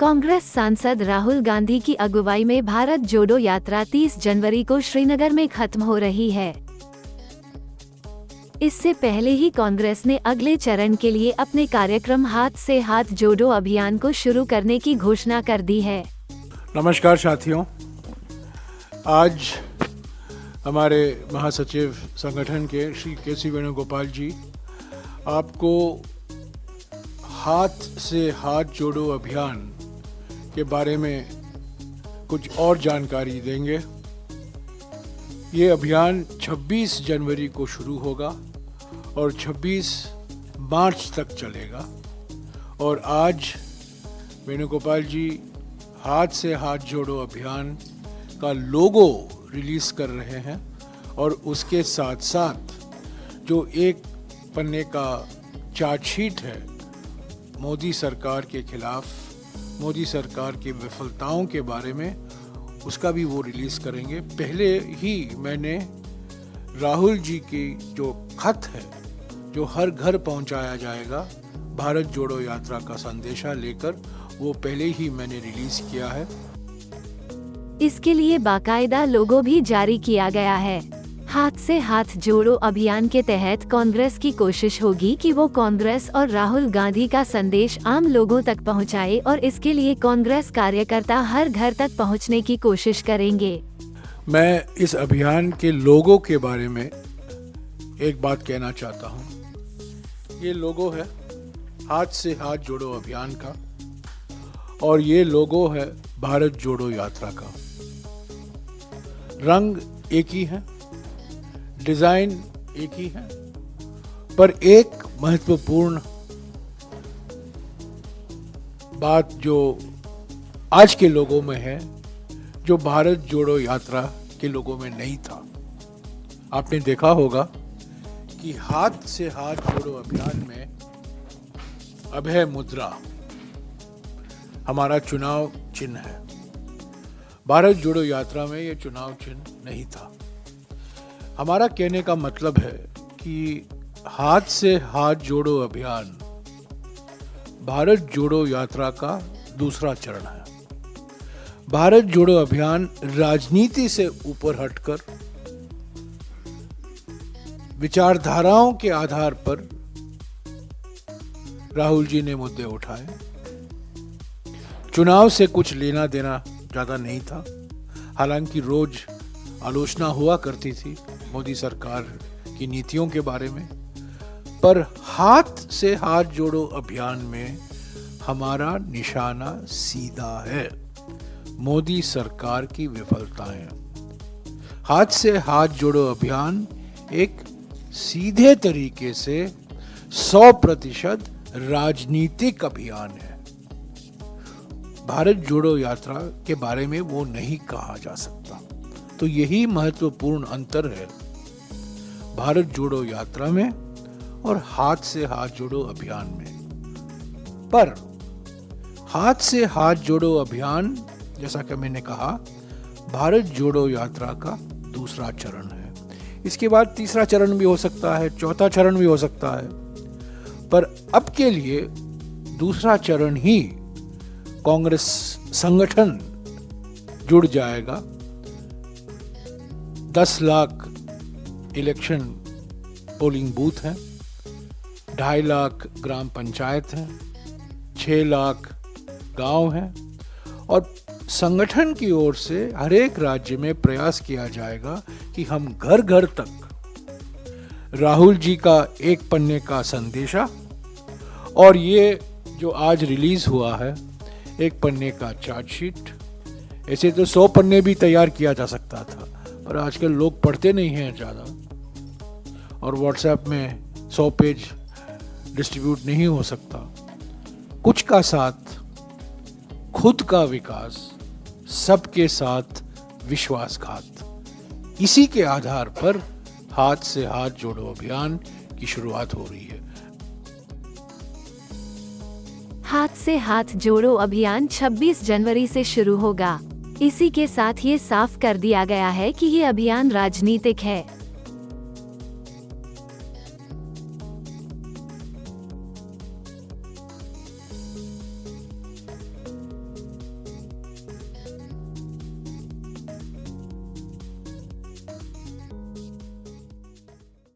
कांग्रेस सांसद राहुल गांधी की अगुवाई में भारत जोड़ो यात्रा 30 जनवरी को श्रीनगर में खत्म हो रही है। इससे पहले ही कांग्रेस ने अगले चरण के लिए अपने कार्यक्रम हाथ से हाथ जोड़ो अभियान को शुरू करने की घोषणा कर दी है। नमस्कार साथियों, आज हमारे महासचिव संगठन के श्री के.सी. वेणुगोपाल जी आपको हाथ से हाथ जोड़ो अभियान के बारे में कुछ और जानकारी देंगे। ये अभियान 26 जनवरी को शुरू होगा और 26 मार्च तक चलेगा। और आज वेणुगोपाल जी हाथ से हाथ जोड़ो अभियान का लोगो रिलीज कर रहे हैं और उसके साथ साथ जो एक पन्ने का चार्जशीट है मोदी सरकार के खिलाफ, मोदी सरकार की विफलताओं के बारे में, उसका भी वो रिलीज करेंगे। पहले ही मैंने राहुल जी की जो खत है जो हर घर पहुंचाया जाएगा भारत जोड़ो यात्रा का संदेशा लेकर, वो पहले ही मैंने रिलीज किया है। इसके लिए बाकायदा लोगो भी जारी किया गया है। हाथ से हाथ जोड़ो अभियान के तहत कांग्रेस की कोशिश होगी कि वो कांग्रेस और राहुल गांधी का संदेश आम लोगों तक पहुंचाए और इसके लिए कांग्रेस कार्यकर्ता हर घर तक पहुंचने की कोशिश करेंगे। मैं इस अभियान के लोगो के बारे में एक बात कहना चाहता हूं। ये लोगो है हाथ से हाथ जोड़ो अभियान का और ये लोगो है भारत जोड़ो यात्रा का। रंग एक ही है, डिजाइन एक ही है, पर एक महत्वपूर्ण बात जो आज के लोगों में है, जो भारत जोड़ो यात्रा के लोगों में नहीं था। आपने देखा होगा कि हाथ से हाथ जोड़ो अभियान में अभय मुद्रा हमारा चुनाव चिन्ह है। भारत जोड़ो यात्रा में यह चुनाव चिन्ह नहीं था। हमारा कहने का मतलब है कि हाथ से हाथ जोड़ो अभियान भारत जोड़ो यात्रा का दूसरा चरण है। भारत जोड़ो अभियान राजनीति से ऊपर हटकर विचारधाराओं के आधार पर राहुल जी ने मुद्दे उठाए। चुनाव से कुछ लेना देना ज्यादा नहीं था। हालांकि रोज आलोचना हुआ करती थी मोदी सरकार की नीतियों के बारे में, पर हाथ से हाथ जोड़ो अभियान में हमारा निशाना सीधा है, मोदी सरकार की विफलताएं। हाथ से हाथ जोड़ो अभियान एक सीधे तरीके से 100% राजनीतिक अभियान है। भारत जोड़ो यात्रा के बारे में वो नहीं कहा जा सकता। तो यही महत्वपूर्ण अंतर है भारत जोड़ो यात्रा में और हाथ से हाथ जोड़ो अभियान में। पर हाथ से हाथ जोड़ो अभियान, जैसा कि मैंने कहा, भारत जोड़ो यात्रा का दूसरा चरण है। इसके बाद तीसरा चरण भी हो सकता है, चौथा चरण भी हो सकता है, पर अब के लिए दूसरा चरण ही कांग्रेस संगठन जुड़ जाएगा। 10 लाख इलेक्शन पोलिंग बूथ हैं, 2.5 लाख ग्राम पंचायत हैं, 6 लाख गांव हैं और संगठन की ओर से हर एक राज्य में प्रयास किया जाएगा कि हम घर घर तक राहुल जी का एक पन्ने का संदेशा और ये जो आज रिलीज हुआ है एक पन्ने का चार्जशीट, ऐसे तो 100 पन्ने भी तैयार किया जा सकता था, पर आजकल लोग पढ़ते नहीं हैं ज़्यादा और व्हाट्सएप में 100 पेज डिस्ट्रीब्यूट नहीं हो सकता। कुछ का साथ खुद का विकास, सबके साथ विश्वासघात, इसी के आधार पर हाथ से हाथ जोड़ो अभियान की शुरुआत हो रही है। हाथ से हाथ जोड़ो अभियान 26 जनवरी से शुरू होगा। इसी के साथ ये साफ कर दिया गया है कि ये अभियान राजनीतिक है।